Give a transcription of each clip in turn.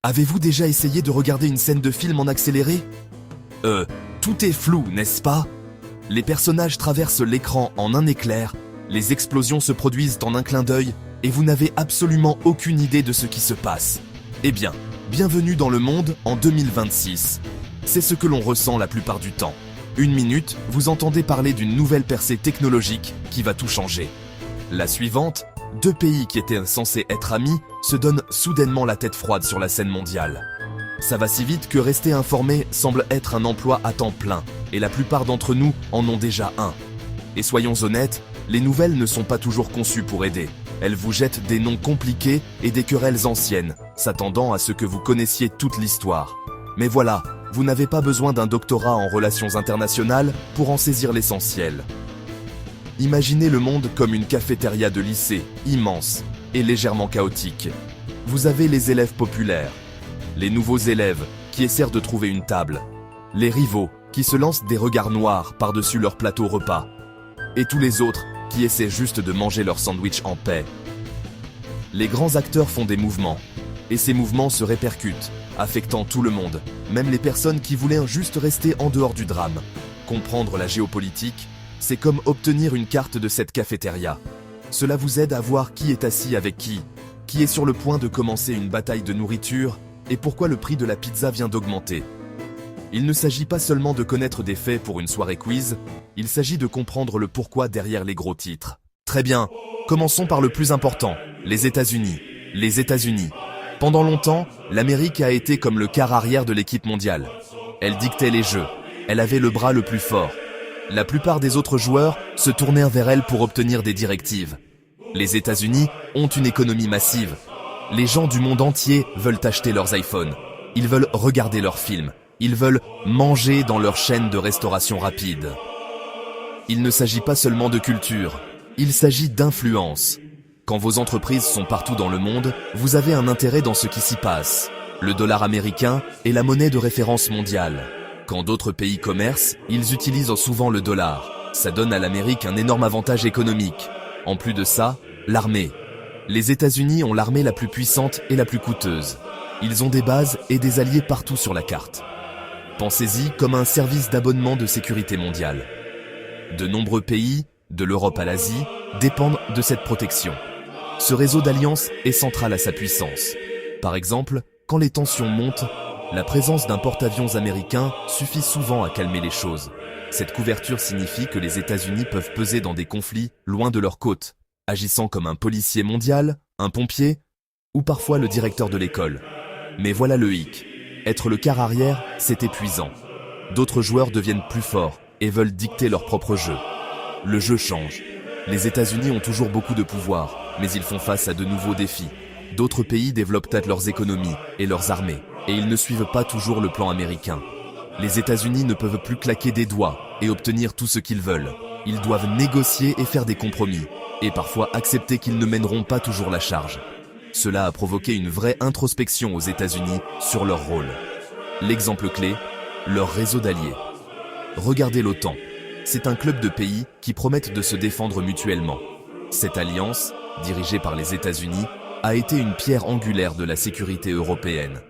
Avez-vous déjà essayé de regarder une scène de film en accéléré? Tout est flou, n'est-ce pas? Les personnages traversent l'écran en un éclair, les explosions se produisent en un clin d'œil, et vous n'avez absolument aucune idée de ce qui se passe. Eh bien, bienvenue dans le monde en 2026. C'est ce que l'on ressent la plupart du temps. Une minute, vous entendez parler d'une nouvelle percée technologique qui va tout changer. La suivante, deux pays qui étaient censés être amis se donnent soudainement la tête froide sur la scène mondiale. Ça va si vite que rester informé semble être un emploi à temps plein, et la plupart d'entre nous en ont déjà un. Et soyons honnêtes, les nouvelles ne sont pas toujours conçues pour aider. Elles vous jettent des noms compliqués et des querelles anciennes, s'attendant à ce que vous connaissiez toute l'histoire. Mais voilà, vous n'avez pas besoin d'un doctorat en relations internationales pour en saisir l'essentiel. Imaginez le monde comme une cafétéria de lycée, immense et légèrement chaotique. Vous avez les élèves populaires, les nouveaux élèves qui essaient de trouver une table, les rivaux qui se lancent des regards noirs par-dessus leur plateau repas, et tous les autres qui essaient juste de manger leur sandwich en paix. Les grands acteurs font des mouvements, et ces mouvements se répercutent, affectant tout le monde, même les personnes qui voulaient juste rester en dehors du drame. Comprendre la géopolitique, c'est comme obtenir une carte de cette cafétéria. Cela vous aide à voir qui est assis avec qui est sur le point de commencer une bataille de nourriture, et pourquoi le prix de la pizza vient d'augmenter. Il ne s'agit pas seulement de connaître des faits pour une soirée quiz, il s'agit de comprendre le pourquoi derrière les gros titres. Très bien, commençons par le plus important, les États-Unis. Les États-Unis. Pendant longtemps, l'Amérique a été comme le quart arrière de l'équipe mondiale. Elle dictait les jeux, elle avait le bras le plus fort. La plupart des autres joueurs se tournèrent vers elle pour obtenir des directives. Les États-Unis ont une économie massive. Les gens du monde entier veulent acheter leurs iPhones. Ils veulent regarder leurs films. Ils veulent manger dans leur chaîne de restauration rapide. Il ne s'agit pas seulement de culture, il s'agit d'influence. Quand vos entreprises sont partout dans le monde, vous avez un intérêt dans ce qui s'y passe. Le dollar américain est la monnaie de référence mondiale. Quand d'autres pays commercent, ils utilisent souvent le dollar. Ça donne à l'Amérique un énorme avantage économique. En plus de ça, l'armée. Les États-Unis ont l'armée la plus puissante et la plus coûteuse. Ils ont des bases et des alliés partout sur la carte. Pensez-y comme un service d'abonnement de sécurité mondiale. De nombreux pays, de l'Europe à l'Asie, dépendent de cette protection. Ce réseau d'alliances est central à sa puissance. Par exemple, quand les tensions montent, la présence d'un porte-avions américain suffit souvent à calmer les choses. Cette couverture signifie que les États-Unis peuvent peser dans des conflits loin de leurs côtes, agissant comme un policier mondial, un pompier, ou parfois le directeur de l'école. Mais voilà le hic. Être le quart arrière, c'est épuisant. D'autres joueurs deviennent plus forts et veulent dicter leur propre jeu. Le jeu change. Les États-Unis ont toujours beaucoup de pouvoir, mais ils font face à de nouveaux défis. D'autres pays développent leurs économies et leurs armées, et ils ne suivent pas toujours le plan américain. Les États-Unis ne peuvent plus claquer des doigts et obtenir tout ce qu'ils veulent. Ils doivent négocier et faire des compromis, et parfois accepter qu'ils ne mèneront pas toujours la charge. Cela a provoqué une vraie introspection aux États-Unis sur leur rôle. L'exemple clé, leur réseau d'alliés. Regardez l'OTAN. C'est un club de pays qui promettent de se défendre mutuellement. Cette alliance, dirigée par les États-Unis, a été une pierre angulaire de la sécurité européenne.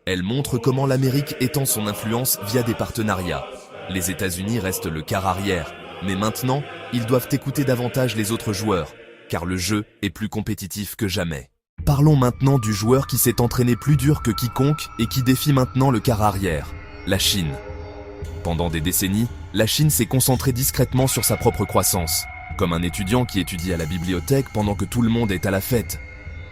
Elle montre comment l'Amérique étend son influence via des partenariats. Les États-Unis restent le quart arrière, mais maintenant, ils doivent écouter davantage les autres joueurs, car le jeu est plus compétitif que jamais. Parlons maintenant du joueur qui s'est entraîné plus dur que quiconque et qui défie maintenant le quart arrière, la Chine. Pendant des décennies, la Chine s'est concentrée discrètement sur sa propre croissance, comme un étudiant qui étudie à la bibliothèque pendant que tout le monde est à la fête.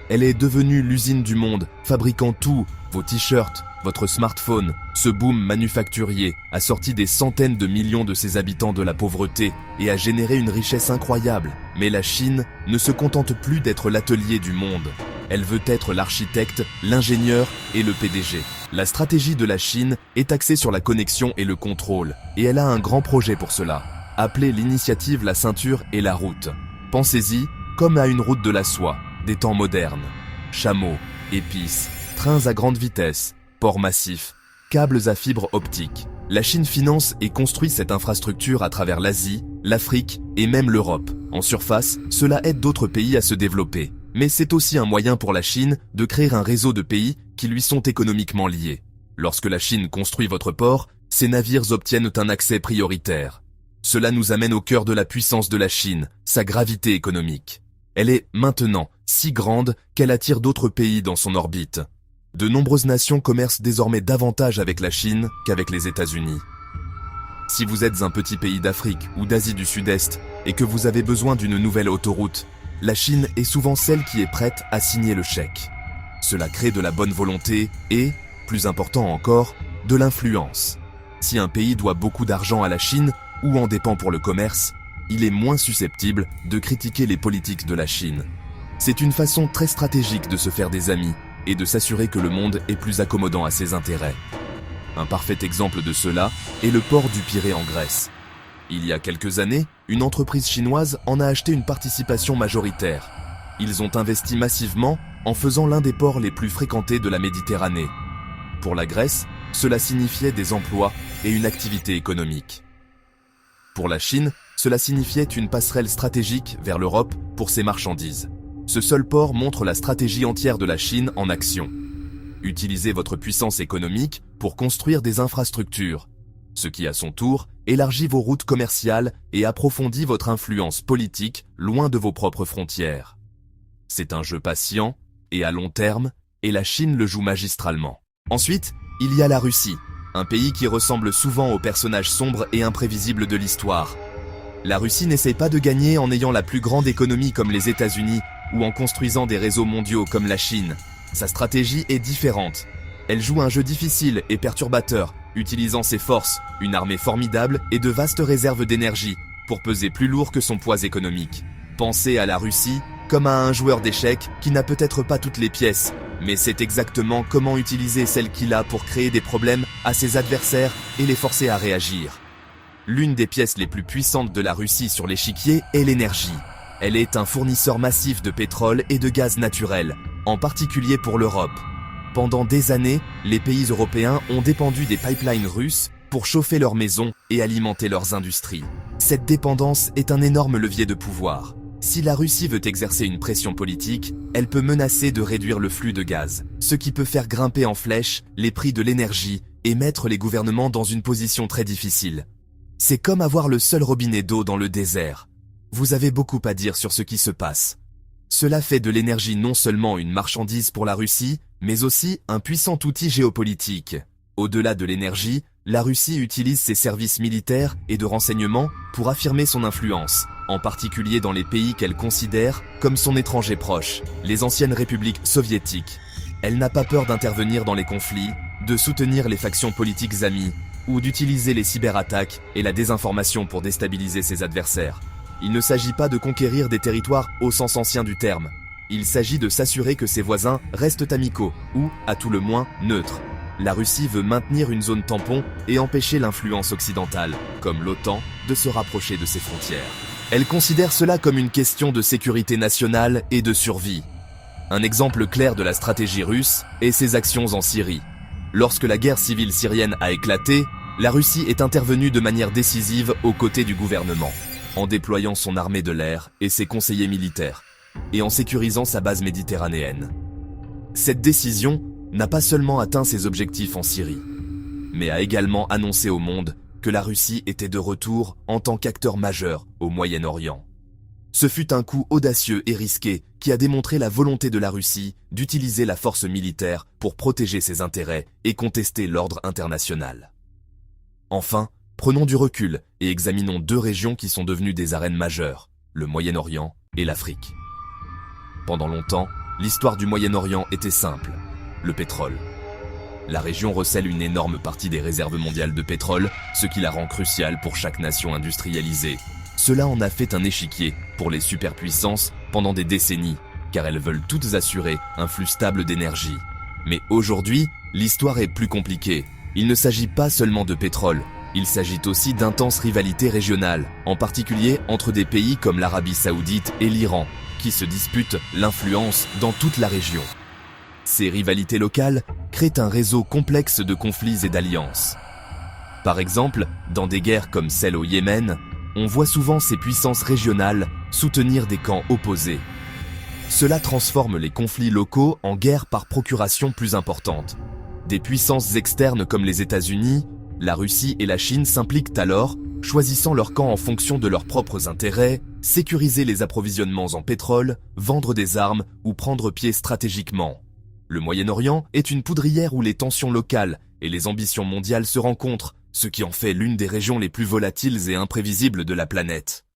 Elle est devenue l'usine du monde, fabriquant tout, vos t-shirts, votre smartphone. Ce boom manufacturier a sorti des centaines de millions de ses habitants de la pauvreté et a généré une richesse incroyable. Mais la Chine ne se contente plus d'être l'atelier du monde. Elle veut être l'architecte, l'ingénieur et le PDG. La stratégie de la Chine est axée sur la connexion et le contrôle, et elle a un grand projet pour cela, appelé l'initiative La Ceinture et la Route. Pensez-y comme à une route de la soie, des temps modernes. Chameaux, épices, trains à grande vitesse, ports massifs, câbles à fibre optique. La Chine finance et construit cette infrastructure à travers l'Asie, l'Afrique et même l'Europe. En surface, cela aide d'autres pays à se développer. Mais c'est aussi un moyen pour la Chine de créer un réseau de pays qui lui sont économiquement liés. Lorsque la Chine construit votre port, ses navires obtiennent un accès prioritaire. Cela nous amène au cœur de la puissance de la Chine, sa gravité économique. Elle est maintenant si grande qu'elle attire d'autres pays dans son orbite. De nombreuses nations commercent désormais davantage avec la Chine qu'avec les États-Unis. Si vous êtes un petit pays d'Afrique ou d'Asie du Sud-Est et que vous avez besoin d'une nouvelle autoroute, la Chine est souvent celle qui est prête à signer le chèque. Cela crée de la bonne volonté et, plus important encore, de l'influence. Si un pays doit beaucoup d'argent à la Chine ou en dépend pour le commerce, il est moins susceptible de critiquer les politiques de la Chine. C'est une façon très stratégique de se faire des amis et de s'assurer que le monde est plus accommodant à ses intérêts. Un parfait exemple de cela est le port du Pirée en Grèce. Il y a quelques années, une entreprise chinoise en a acheté une participation majoritaire. Ils ont investi massivement en faisant l'un des ports les plus fréquentés de la Méditerranée. Pour la Grèce, cela signifiait des emplois et une activité économique. Pour la Chine, cela signifiait une passerelle stratégique vers l'Europe pour ses marchandises. Ce seul port montre la stratégie entière de la Chine en action. Utilisez votre puissance économique pour construire des infrastructures, ce qui à son tour élargit vos routes commerciales et approfondit votre influence politique loin de vos propres frontières. C'est un jeu patient et à long terme, et la Chine le joue magistralement. Ensuite, il y a la Russie, un pays qui ressemble souvent au personnage sombre et imprévisible de l'histoire. La Russie n'essaie pas de gagner en ayant la plus grande économie comme les États-Unis ou en construisant des réseaux mondiaux comme la Chine. Sa stratégie est différente. Elle joue un jeu difficile et perturbateur, utilisant ses forces, une armée formidable et de vastes réserves d'énergie pour peser plus lourd que son poids économique. Pensez à la Russie comme à un joueur d'échecs qui n'a peut-être pas toutes les pièces, mais sait exactement comment utiliser celles qu'il a pour créer des problèmes à ses adversaires et les forcer à réagir. L'une des pièces les plus puissantes de la Russie sur l'échiquier est l'énergie. Elle est un fournisseur massif de pétrole et de gaz naturel, en particulier pour l'Europe. Pendant des années, les pays européens ont dépendu des pipelines russes pour chauffer leurs maisons et alimenter leurs industries. Cette dépendance est un énorme levier de pouvoir. Si la Russie veut exercer une pression politique, elle peut menacer de réduire le flux de gaz, ce qui peut faire grimper en flèche les prix de l'énergie et mettre les gouvernements dans une position très difficile. C'est comme avoir le seul robinet d'eau dans le désert. Vous avez beaucoup à dire sur ce qui se passe. Cela fait de l'énergie non seulement une marchandise pour la Russie, mais aussi un puissant outil géopolitique. Au-delà de l'énergie, la Russie utilise ses services militaires et de renseignement pour affirmer son influence, en particulier dans les pays qu'elle considère comme son étranger proche, les anciennes républiques soviétiques. Elle n'a pas peur d'intervenir dans les conflits, de soutenir les factions politiques amies, ou d'utiliser les cyberattaques et la désinformation pour déstabiliser ses adversaires. Il ne s'agit pas de conquérir des territoires au sens ancien du terme. Il s'agit de s'assurer que ses voisins restent amicaux, ou, à tout le moins, neutres. La Russie veut maintenir une zone tampon et empêcher l'influence occidentale, comme l'OTAN, de se rapprocher de ses frontières. Elle considère cela comme une question de sécurité nationale et de survie. Un exemple clair de la stratégie russe est ses actions en Syrie. Lorsque la guerre civile syrienne a éclaté, la Russie est intervenue de manière décisive aux côtés du gouvernement, en déployant son armée de l'air et ses conseillers militaires, et en sécurisant sa base méditerranéenne. Cette décision n'a pas seulement atteint ses objectifs en Syrie, mais a également annoncé au monde que la Russie était de retour en tant qu'acteur majeur au Moyen-Orient. Ce fut un coup audacieux et risqué qui a démontré la volonté de la Russie d'utiliser la force militaire pour protéger ses intérêts et contester l'ordre international. Enfin, prenons du recul et examinons deux régions qui sont devenues des arènes majeures, le Moyen-Orient et l'Afrique. Pendant longtemps, l'histoire du Moyen-Orient était simple, le pétrole. La région recèle une énorme partie des réserves mondiales de pétrole, ce qui la rend cruciale pour chaque nation industrialisée. Cela en a fait un échiquier pour les superpuissances pendant des décennies, car elles veulent toutes assurer un flux stable d'énergie. Mais aujourd'hui, l'histoire est plus compliquée. Il ne s'agit pas seulement de pétrole, il s'agit aussi d'intenses rivalités régionales, en particulier entre des pays comme l'Arabie Saoudite et l'Iran, qui se disputent l'influence dans toute la région. Ces rivalités locales créent un réseau complexe de conflits et d'alliances. Par exemple, dans des guerres comme celle au Yémen, on voit souvent ces puissances régionales soutenir des camps opposés. Cela transforme les conflits locaux en guerres par procuration plus importantes. Des puissances externes comme les États-Unis, la Russie et la Chine s'impliquent alors, choisissant leur camp en fonction de leurs propres intérêts, sécuriser les approvisionnements en pétrole, vendre des armes ou prendre pied stratégiquement. Le Moyen-Orient est une poudrière où les tensions locales et les ambitions mondiales se rencontrent, ce qui en fait l'une des régions les plus volatiles et imprévisibles de la planète.